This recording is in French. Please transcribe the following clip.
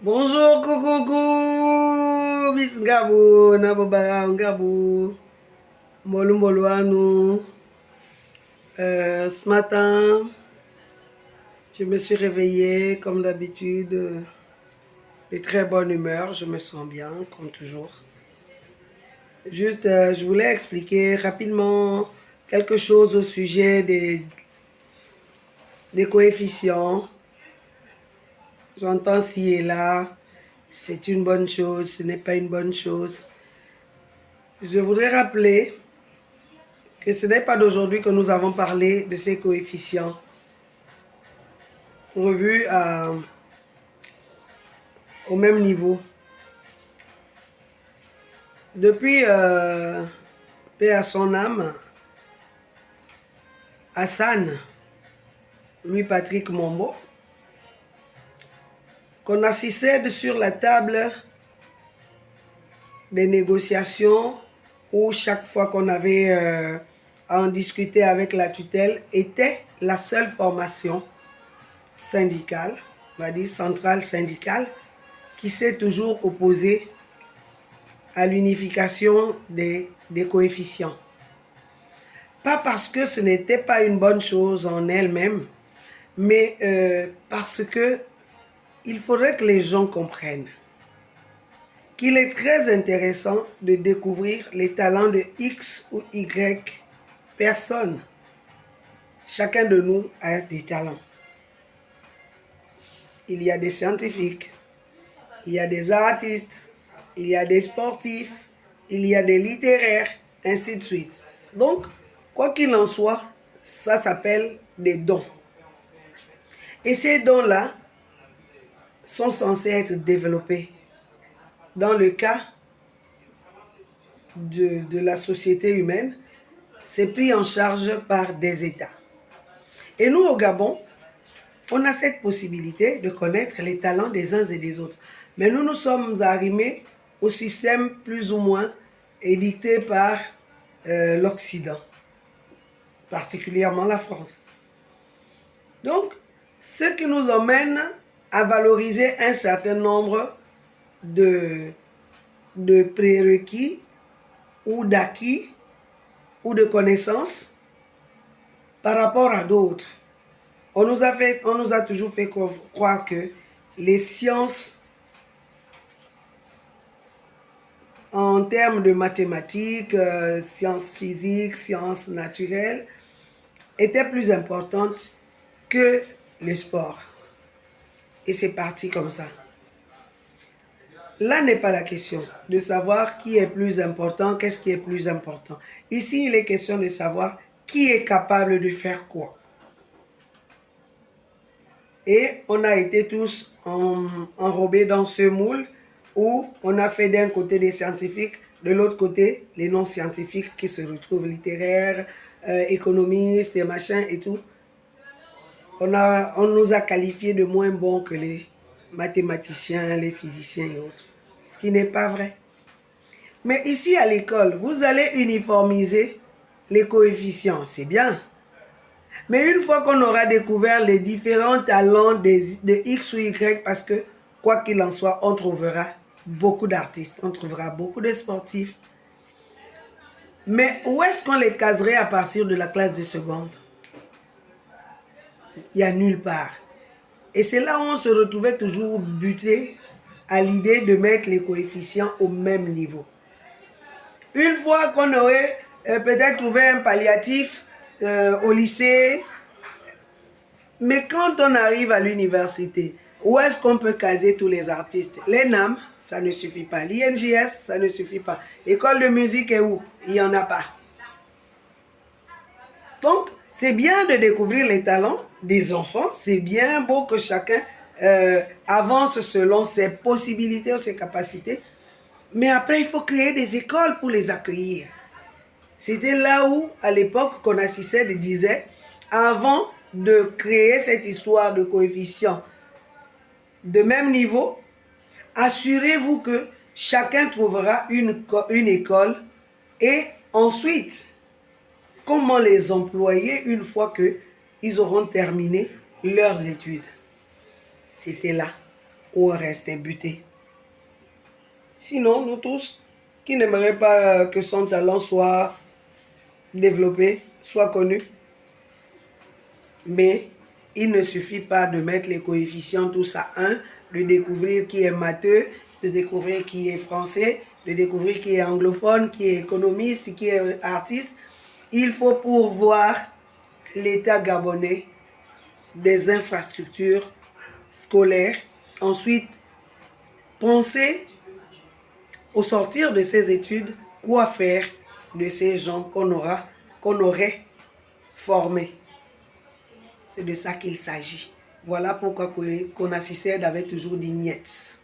Bonjour, coucou, Miss Ngabou, Nabobara Ngabou, Mbolu Mboluanou. Ce matin, je me suis réveillée comme d'habitude, de très bonne humeur, je me sens bien, comme toujours. Juste, je voulais expliquer rapidement quelque chose au sujet des coefficients. J'entends ci et là, c'est une bonne chose, ce n'est pas une bonne chose. Je voudrais rappeler que ce n'est pas d'aujourd'hui que nous avons parlé de ces coefficients revus au même niveau. Depuis, paix à son âme, Hassan, Louis-Patrick Mombo, qu'on assistait sur la table des négociations où chaque fois qu'on avait à en discuter avec la tutelle, était la seule formation syndicale, on va dire centrale syndicale, qui s'est toujours opposée à l'unification des coefficients. Pas parce que ce n'était pas une bonne chose en elle-même, mais parce que il faudrait que les gens comprennent qu'il est très intéressant de découvrir les talents de X ou Y personnes. Chacun de nous a des talents. Il y a des scientifiques, il y a des artistes, il y a des sportifs, il y a des littéraires, ainsi de suite. Donc, quoi qu'il en soit, ça s'appelle des dons. Et ces dons-là sont censés être développés. Dans le cas de la société humaine, c'est pris en charge par des États. Et nous, au Gabon, on a cette possibilité de connaître les talents des uns et des autres. Mais nous nous sommes arrimés au système plus ou moins édicté par l'Occident, particulièrement la France. Donc, ce qui nous emmène à valoriser un certain nombre de prérequis ou d'acquis ou de connaissances par rapport à d'autres. On nous a toujours fait croire que les sciences en termes de mathématiques, sciences physiques, sciences naturelles étaient plus importantes que le sport. Et c'est parti comme ça. Là n'est pas la question de savoir qui est plus important, qu'est-ce qui est plus important. Ici, il est question de savoir qui est capable de faire quoi. Et on a été tous enrobés dans ce moule où on a fait d'un côté des scientifiques, de l'autre côté les non-scientifiques qui se retrouvent littéraires, économistes et machins et tout. On nous a qualifiés de moins bons que les mathématiciens, les physiciens et autres. Ce qui n'est pas vrai. Mais ici à l'école, vous allez uniformiser les coefficients, c'est bien. Mais une fois qu'on aura découvert les différents talents de X ou Y, parce que quoi qu'il en soit, on trouvera beaucoup d'artistes, on trouvera beaucoup de sportifs. Mais où est-ce qu'on les caserait à partir de la classe de seconde? Il n'y a nulle part. Et c'est là où on se retrouvait toujours buté à l'idée de mettre les coefficients au même niveau. Une fois qu'on aurait peut-être trouvé un palliatif au lycée, mais quand on arrive à l'université, où est-ce qu'on peut caser tous les artistes? L'ENAM, ça ne suffit pas. L'INJS, ça ne suffit pas. L'école de musique est où? Il n'y en a pas. Donc, c'est bien de découvrir les talents des enfants. C'est bien beau que chacun avance selon ses possibilités ou ses capacités. Mais après, il faut créer des écoles pour les accueillir. C'était là où, à l'époque, Konassi Sed disait, avant de créer cette histoire de coefficients de même niveau, assurez-vous que chacun trouvera une école et ensuite, comment les employer une fois qu'ils auront terminé leurs études. C'était là. ou rester buté. Sinon, nous tous qui n'aimeraient pas que son talent soit développé, soit connu, mais il ne suffit pas de mettre les coefficients tous à 1, de découvrir qui est matheux, de découvrir qui est français, de découvrir qui est anglophone, qui est économiste, qui est artiste. Il faut pourvoir l'État gabonais des infrastructures scolaires. Ensuite, penser au sortir de ces études, quoi faire de ces gens qu'on aurait formés. C'est de ça qu'il s'agit. Voilà pourquoi Konasised avait toujours dit niet.